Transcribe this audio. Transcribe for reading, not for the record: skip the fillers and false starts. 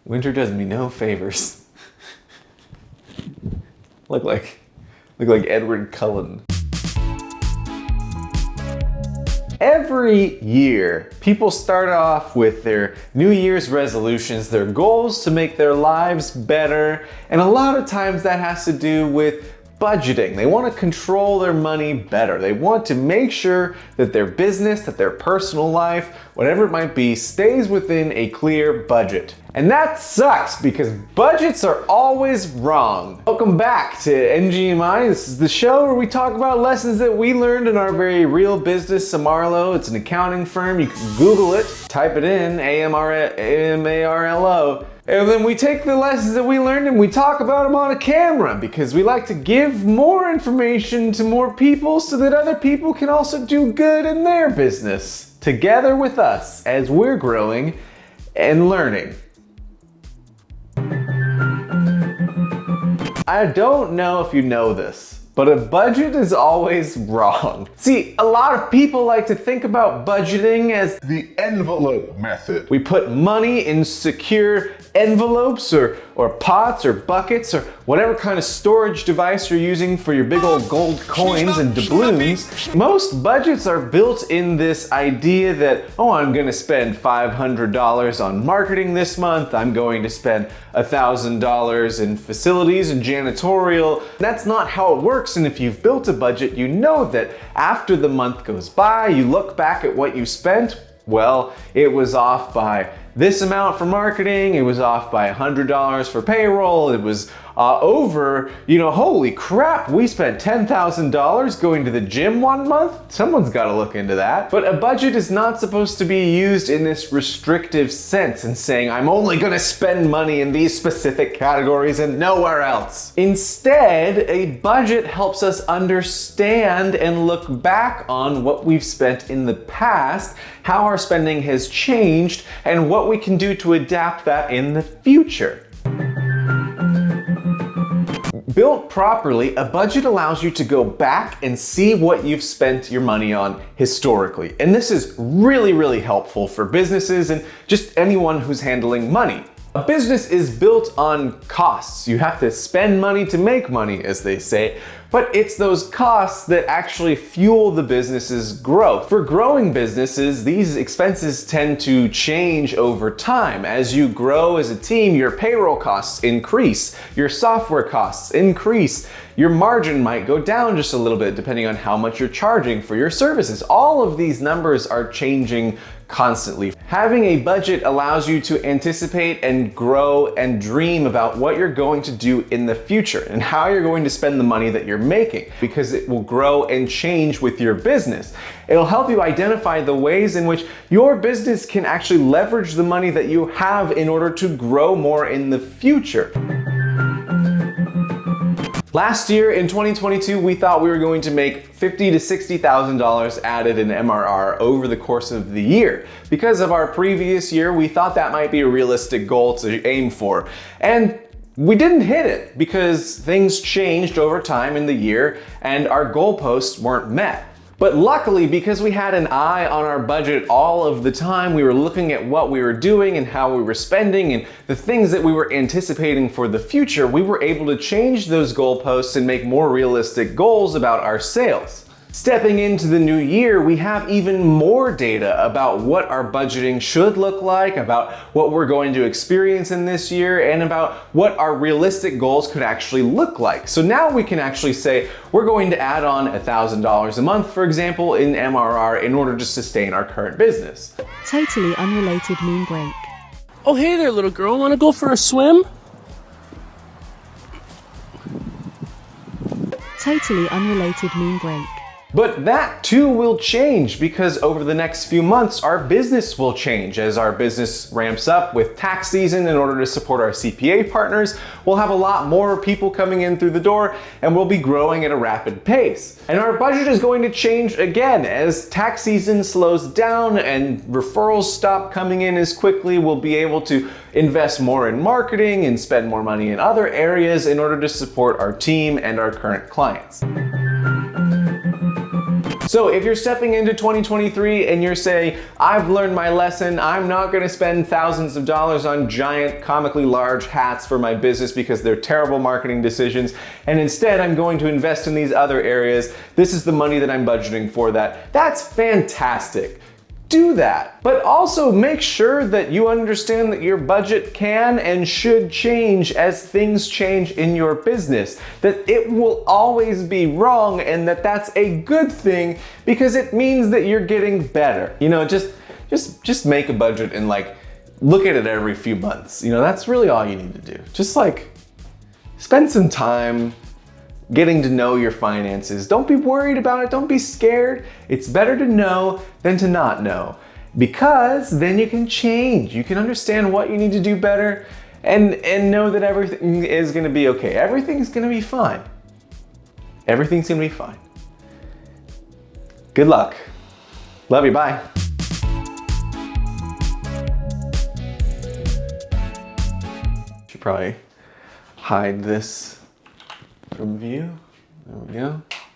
Winter does me no favors. Look like Edward Cullen. Every year, people start off with their New Year's resolutions, their goals to make their lives better, and a lot of times that has to do with budgeting. They want to control their money better. They want to make sure that their business, that their personal life, whatever it might be, stays within a clear budget. And that sucks because budgets are always wrong. Welcome back to NGMI. This is the show where we talk about lessons that we learned in our very real business, Samarlo. It's an accounting firm. You can Google it, type it in, AMARLO. And then we take the lessons that we learned and we talk about them on a camera because we like to give more information to more people so that other people can also do good in their business together with us as we're growing and learning. I don't know if you know this, but a budget is always wrong. See, a lot of people like to think about budgeting as the envelope method. we put money in secure envelopes or pots or buckets or whatever kind of storage device you're using for your big old gold coins and doubloons. Most budgets are built in this idea that, oh, I'm gonna spend $500 on marketing this month, I'm going to spend $1,000 in facilities and janitorial. That's not how it works, and if you've built a budget, you know that after the month goes by, you look back at what you spent, well, it was off by this amount for marketing, it was off by $100 for payroll, it was over, holy crap, we spent $10,000 going to the gym one month? Someone's gotta look into that. But a budget is not supposed to be used in this restrictive sense and saying, I'm only gonna spend money in these specific categories and nowhere else. Instead, a budget helps us understand and look back on what we've spent in the past, how our spending has changed, and what we can do to adapt that in the future. Built properly, a budget allows you to go back and see what you've spent your money on historically. And this is really, really helpful for businesses and just anyone who's handling money. A business is built on costs. You have to spend money to make money, as they say, but it's those costs that actually fuel the business's growth. For growing businesses, these expenses tend to change over time. As you grow as a team, your payroll costs increase, your software costs increase, your margin might go down just a little bit depending on how much you're charging for your services. All of these numbers are changing constantly. Having a budget allows you to anticipate and grow and dream about what you're going to do in the future and how you're going to spend the money that you're making, because it will grow and change with your business. It'll help you identify the ways in which your business can actually leverage the money that you have in order to grow more in the future. Last year in 2022, we thought we were going to make $50,000 to $60,000 added in MRR over the course of the year. Because of our previous year, we thought that might be a realistic goal to aim for. And we didn't hit it because things changed over time in the year and our goalposts weren't met. But luckily, because we had an eye on our budget all of the time, we were looking at what we were doing and how we were spending and the things that we were anticipating for the future, we were able to change those goalposts and make more realistic goals about our sales. Stepping into the new year, we have even more data about what our budgeting should look like, about what we're going to experience in this year, and about what our realistic goals could actually look like. So now we can actually say, we're going to add on $1,000 a month, for example, in MRR in order to sustain our current business. Totally unrelated meme break. Oh, hey there, little girl. Want to go for a swim? Totally unrelated meme break. But that too will change because over the next few months, our business will change. As our business ramps up with tax season in order to support our CPA partners, we'll have a lot more people coming in through the door and we'll be growing at a rapid pace. And our budget is going to change again as tax season slows down and referrals stop coming in as quickly. We'll be able to invest more in marketing and spend more money in other areas in order to support our team and our current clients. So if you're stepping into 2023 and you're saying, I've learned my lesson, I'm not gonna spend thousands of dollars on giant, comically large hats for my business because they're terrible marketing decisions, and instead I'm going to invest in these other areas, this is the money that I'm budgeting for that. That's fantastic. Do that. But also make sure that you understand that your budget can and should change as things change in your business. That it will always be wrong and that that's a good thing because it means that you're getting better. You know, just make a budget and like look at it every few months. You know, that's really all you need to do. Just like spend some time getting to know your finances. Don't be worried about it. Don't be scared. It's better to know than to not know because then you can change. You can understand what you need to do better and know that everything is going to be okay. Everything's going to be fine. Everything's going to be fine. Good luck. Love you. Bye. Should probably hide this from view. There we go.